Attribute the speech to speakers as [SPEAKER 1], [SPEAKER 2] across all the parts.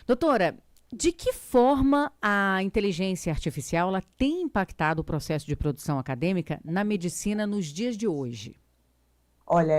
[SPEAKER 1] Doutora, de que forma a inteligência artificial ela tem impactado o processo de produção acadêmica na medicina nos dias de hoje?
[SPEAKER 2] Olha,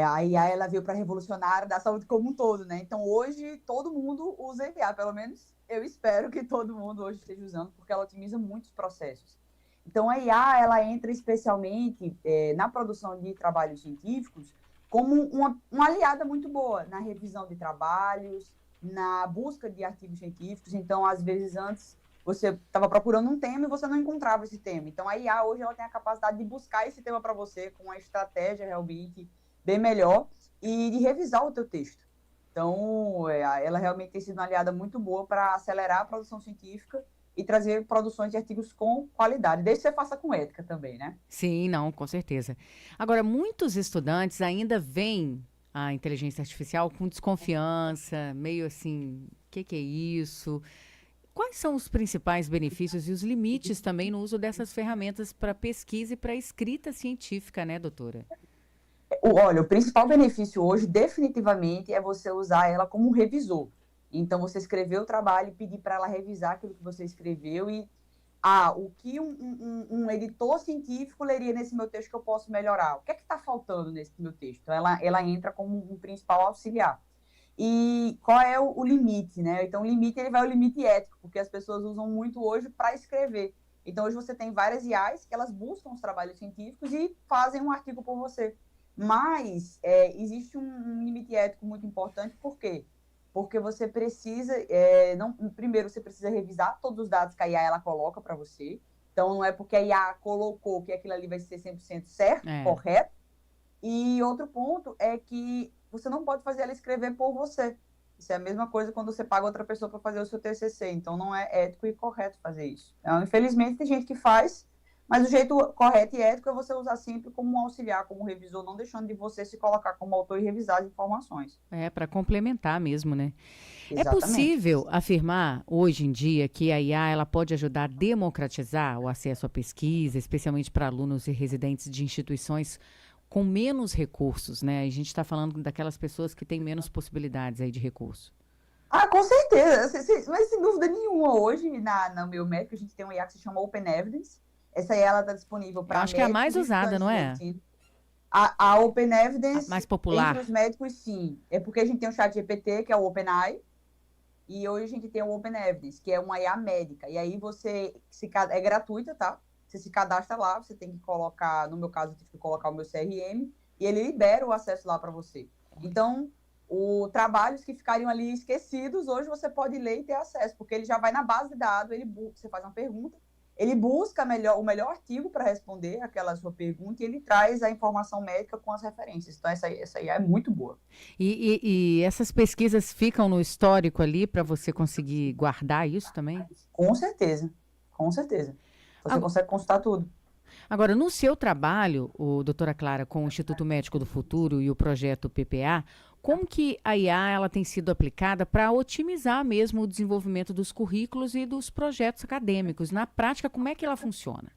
[SPEAKER 2] a IA ela veio para revolucionar a área da saúde como um todo, né? Então hoje todo mundo usa IA, pelo menos eu espero que todo mundo hoje esteja usando, porque ela otimiza muitos processos. Então a IA ela entra especialmente na produção de trabalhos científicos como uma aliada muito boa na revisão de trabalhos, na busca de artigos científicos. Então às vezes antes você estava procurando um tema e você não encontrava esse tema. Então, a IA hoje ela tem a capacidade de buscar esse tema para você com uma estratégia realmente bem melhor e de revisar o teu texto. Então, ela realmente tem sido uma aliada muito boa para acelerar a produção científica e trazer produções de artigos com qualidade, desde que você faça com ética também, né?
[SPEAKER 1] Sim, não, com certeza. Agora, muitos estudantes ainda veem a inteligência artificial com desconfiança, meio assim, o que é isso? Quais são os principais benefícios e os limites também no uso dessas ferramentas para pesquisa e para escrita científica, né, doutora?
[SPEAKER 2] Olha, o principal benefício hoje, definitivamente, é você usar ela como um revisor. Então, você escrever o trabalho e pedir para ela revisar aquilo que você escreveu e o que um editor científico leria nesse meu texto que eu posso melhorar? O que é que está faltando nesse meu texto? Então, ela entra como um principal auxiliar. E qual é o limite, né? Então, o limite, ele vai ao limite ético, porque as pessoas usam muito hoje para escrever. Então, hoje você tem várias IAs que elas buscam os trabalhos científicos e fazem um artigo por você. Mas existe um limite ético muito importante, por quê? Porque você precisa, primeiro você precisa revisar todos os dados que a IA ela coloca para você. Então, não é porque a IA colocou que aquilo ali vai ser 100% certo,
[SPEAKER 1] É.
[SPEAKER 2] correto. E outro ponto é que você não pode fazer ela escrever por você. Isso é a mesma coisa quando você paga outra pessoa para fazer o seu TCC. Então, não é ético e correto fazer isso. Então, infelizmente, tem gente que faz, mas o jeito correto e ético é você usar sempre como um auxiliar, como um revisor, não deixando de você se colocar como autor e revisar as informações.
[SPEAKER 1] É, para complementar mesmo, né? É
[SPEAKER 2] Exatamente.
[SPEAKER 1] possível afirmar hoje em dia que a IA ela pode ajudar a democratizar o acesso à pesquisa, especialmente para alunos e residentes de instituições com menos recursos, né? A gente está falando daquelas pessoas que têm menos possibilidades aí de recurso.
[SPEAKER 2] Ah, com certeza. Mas sem dúvida nenhuma, hoje, no meu médico, a gente tem uma IA que se chama Open Evidence. Essa IA está disponível
[SPEAKER 1] Eu
[SPEAKER 2] para
[SPEAKER 1] acho que é a mais
[SPEAKER 2] médicos e
[SPEAKER 1] usada,
[SPEAKER 2] estudantes
[SPEAKER 1] não
[SPEAKER 2] de
[SPEAKER 1] é?
[SPEAKER 2] medicina. A Open
[SPEAKER 1] A
[SPEAKER 2] Evidence,
[SPEAKER 1] mais
[SPEAKER 2] entre
[SPEAKER 1] popular.
[SPEAKER 2] os médicos, sim. É porque a gente tem o chat GPT, que é o OpenAI, e hoje a gente tem o Open Evidence, que é uma IA médica. E aí é gratuita, tá? Você se cadastra lá, você tem que colocar, no meu caso, eu tive que colocar o meu CRM, e ele libera o acesso lá para você. Então, trabalhos que ficariam ali esquecidos, hoje você pode ler e ter acesso, porque ele já vai na base de dados, você faz uma pergunta, ele busca o melhor artigo para responder aquela sua pergunta e ele traz a informação médica com as referências. Então, essa IA é muito boa.
[SPEAKER 1] E essas pesquisas ficam no histórico ali para você conseguir guardar isso também?
[SPEAKER 2] Com certeza, com certeza. Você
[SPEAKER 1] Ago-
[SPEAKER 2] consegue consultar tudo.
[SPEAKER 1] Agora, no seu trabalho, o doutora Clara, com o Instituto Médico do Futuro e o projeto PPA, como que a IA ela tem sido aplicada para otimizar mesmo o desenvolvimento dos currículos e dos projetos acadêmicos? Na prática, como é que ela funciona?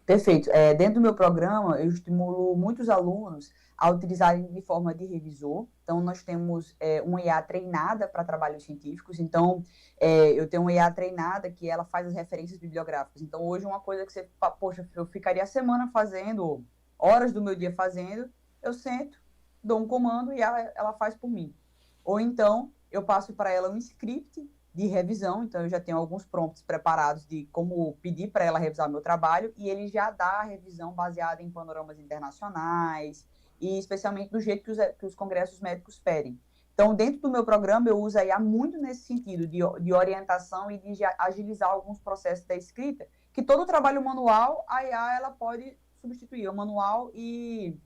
[SPEAKER 2] Perfeito. Dentro do meu programa, eu estimulo muitos alunos a utilizarem de forma de revisor. Então, nós temos uma IA treinada para trabalhos científicos. Então, eu tenho uma IA treinada que ela faz as referências bibliográficas. Então, hoje, uma coisa que você, poxa, eu ficaria a semana fazendo, horas do meu dia fazendo, eu sento, dou um comando e ela faz por mim. Ou então, eu passo para ela um script de revisão, então eu já tenho alguns prompts preparados de como pedir para ela revisar meu trabalho, e ele já dá a revisão baseada em panoramas internacionais, e especialmente do jeito que os congressos médicos pedem. Então, dentro do meu programa, eu uso a IA muito nesse sentido, de orientação e de agilizar alguns processos da escrita, que todo trabalho manual, a IA ela pode substituir, o manual e,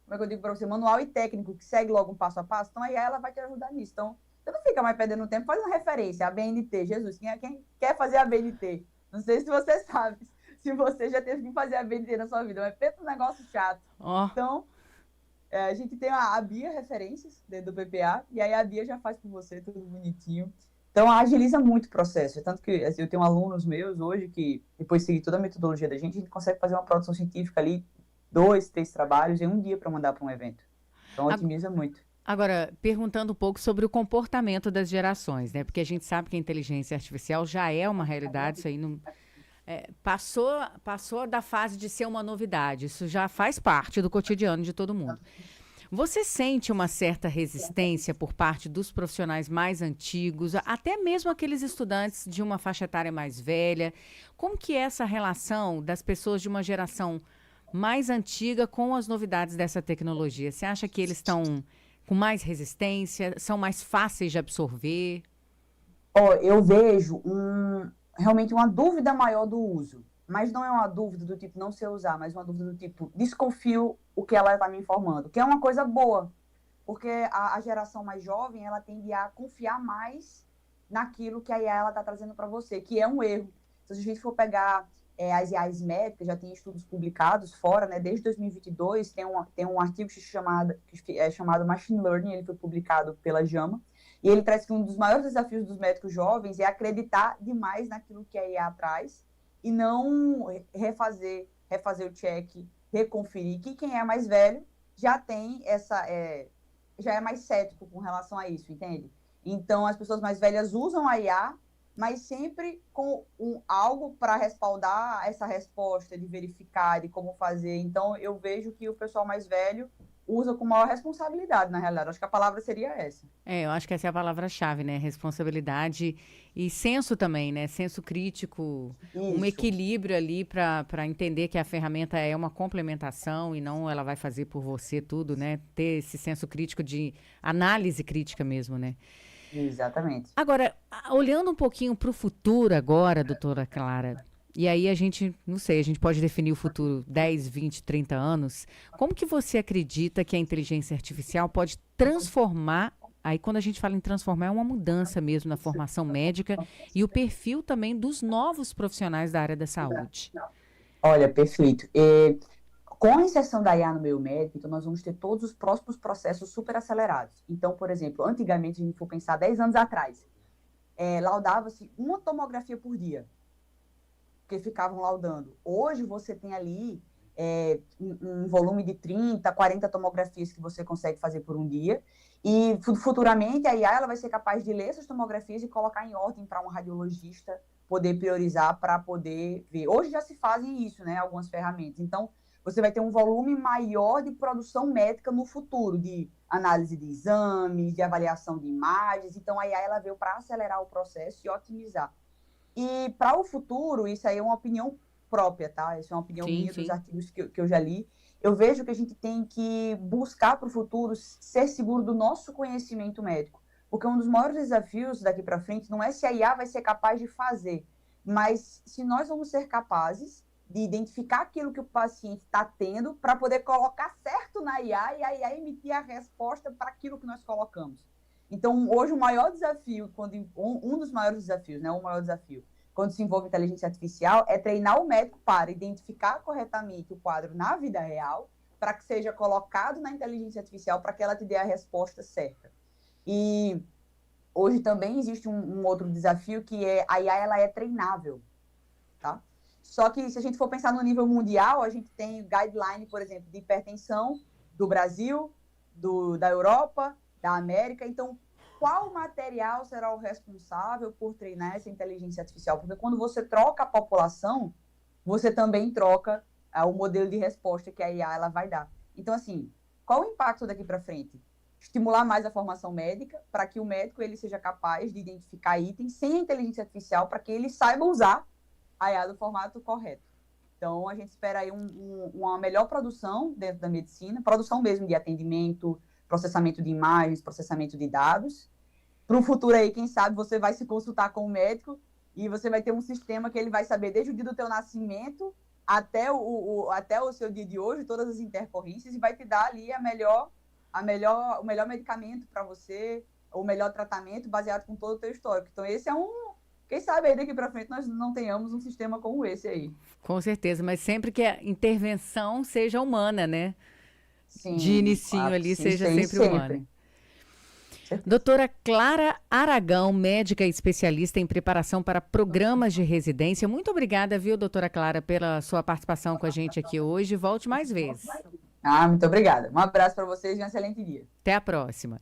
[SPEAKER 2] como é que eu digo para você, manual e técnico, que segue logo um passo a passo, então a IA ela vai te ajudar nisso. Então, você não fica mais perdendo tempo, faz uma referência, a BNT, Jesus, quem quer fazer a BNT? Não sei se você sabe, se você já teve que fazer a BNT na sua vida, mas pensa um negócio chato.
[SPEAKER 1] Ó,
[SPEAKER 2] Então, a gente tem a Bia Referências, dentro do PPA, e aí a Bia já faz por você, tudo bonitinho. Então, agiliza muito o processo. Tanto que assim, eu tenho alunos meus hoje que, depois de seguir toda a metodologia da gente, a gente consegue fazer uma produção científica ali, 2, 3 trabalhos em um dia para mandar para um evento. Então,
[SPEAKER 1] ag-
[SPEAKER 2] otimiza muito.
[SPEAKER 1] Agora, perguntando um pouco sobre o comportamento das gerações, né? Porque a gente sabe que a inteligência artificial já é uma realidade, isso aí não, passou da fase de ser uma novidade, isso já faz parte do cotidiano de todo mundo. Você sente uma certa resistência por parte dos profissionais mais antigos, até mesmo aqueles estudantes de uma faixa etária mais velha? Como que é essa relação das pessoas de uma geração mais antiga com as novidades dessa tecnologia? Você acha que eles estão com mais resistência, são mais fáceis de absorver?
[SPEAKER 2] Ó, eu vejo realmente uma dúvida maior do uso, mas não é uma dúvida do tipo não sei usar, mas uma dúvida do tipo desconfio o que ela está me informando, que é uma coisa boa, porque a geração mais jovem ela tende a confiar mais naquilo que a IA está trazendo para você, que é um erro. Se a gente for pegar as IAs médicas, já tem estudos publicados fora, né? Desde 2022 tem um artigo chamado Machine Learning, ele foi publicado pela JAMA, e ele traz que um dos maiores desafios dos médicos jovens é acreditar demais naquilo que a IA traz e não refazer o check, reconferir, que quem é mais velho já tem já é mais cético com relação a isso, entende? Então, as pessoas mais velhas usam a IA, mas sempre com algo para respaldar essa resposta, de verificar, de como fazer. Então, eu vejo que o pessoal mais velho usa com maior responsabilidade, na realidade. Acho que a palavra seria essa.
[SPEAKER 1] Eu acho que essa é a palavra-chave, né? Responsabilidade e senso também, né? Senso crítico, um
[SPEAKER 2] Isso.
[SPEAKER 1] equilíbrio ali para entender que a ferramenta é uma complementação e não ela vai fazer por você tudo, né? Ter esse senso crítico de análise crítica mesmo, né?
[SPEAKER 2] Exatamente.
[SPEAKER 1] Agora, olhando um pouquinho para o futuro agora, doutora Clara, e aí a gente, não sei, a gente pode definir o futuro 10, 20, 30 anos. Como que você acredita que a inteligência artificial pode transformar, aí quando a gente fala em transformar, é uma mudança mesmo na formação médica e o perfil também dos novos profissionais da área da saúde?
[SPEAKER 2] Olha, perfeito. Com a inserção da IA no meio médico, então nós vamos ter todos os próximos processos super acelerados. Então, por exemplo, antigamente, se a gente for pensar 10 anos atrás, laudava-se uma tomografia por dia, porque ficavam laudando. Hoje você tem ali um volume de 30, 40 tomografias que você consegue fazer por um dia, e futuramente a IA ela vai ser capaz de ler essas tomografias e colocar em ordem para um radiologista poder priorizar para poder ver. Hoje já se fazem isso, né, algumas ferramentas. Então, você vai ter um volume maior de produção médica no futuro, de análise de exames, de avaliação de imagens. Então, a IA ela veio para acelerar o processo e otimizar. E para o futuro, isso aí é uma opinião própria, tá? Isso é uma opinião minha dos artigos que eu já li. Eu vejo que a gente tem que buscar para o futuro ser seguro do nosso conhecimento médico. Porque um dos maiores desafios daqui para frente não é se a IA vai ser capaz de fazer, mas se nós vamos ser capazes de identificar aquilo que o paciente está tendo para poder colocar certo na IA e a IA emitir a resposta para aquilo que nós colocamos. Então, hoje, o maior desafio, um dos maiores desafios, né, o maior desafio, quando se envolve inteligência artificial, é treinar o médico para identificar corretamente o quadro na vida real, para que seja colocado na inteligência artificial, para que ela te dê a resposta certa. E hoje também existe um outro desafio, que é a IA ela é treinável, tá? Só que se a gente for pensar no nível mundial, a gente tem guideline, por exemplo, de hipertensão do Brasil, da Europa, da América. Então, qual material será o responsável por treinar essa inteligência artificial? Porque quando você troca a população, você também troca o modelo de resposta que a IA ela vai dar. Então, assim, qual o impacto daqui para frente? Estimular mais a formação médica, para que o médico ele seja capaz de identificar itens sem a inteligência artificial, para que ele saiba usar a IA do formato correto. Então, a gente espera aí uma melhor produção dentro da medicina, produção mesmo de atendimento, processamento de imagens, processamento de dados. Para o futuro aí, quem sabe, você vai se consultar com o médico e você vai ter um sistema que ele vai saber desde o dia do teu nascimento até o seu dia de hoje, todas as intercorrências, e vai te dar ali o melhor medicamento para você, o melhor tratamento baseado com todo o teu histórico. Então, esse é quem sabe aí daqui para frente nós não tenhamos um sistema como esse aí.
[SPEAKER 1] Com certeza, mas sempre que a intervenção seja humana, né?
[SPEAKER 2] Sim,
[SPEAKER 1] de inicinho
[SPEAKER 2] claro,
[SPEAKER 1] ali
[SPEAKER 2] sim,
[SPEAKER 1] seja sempre humana.
[SPEAKER 2] Certeza.
[SPEAKER 1] Doutora Clara Aragão, médica especialista em preparação para programas de residência. Muito obrigada, viu, doutora Clara, pela sua participação com a gente aqui hoje. Volte mais vezes.
[SPEAKER 2] Ah, muito obrigada. Um abraço para vocês e um excelente dia.
[SPEAKER 1] Até a próxima.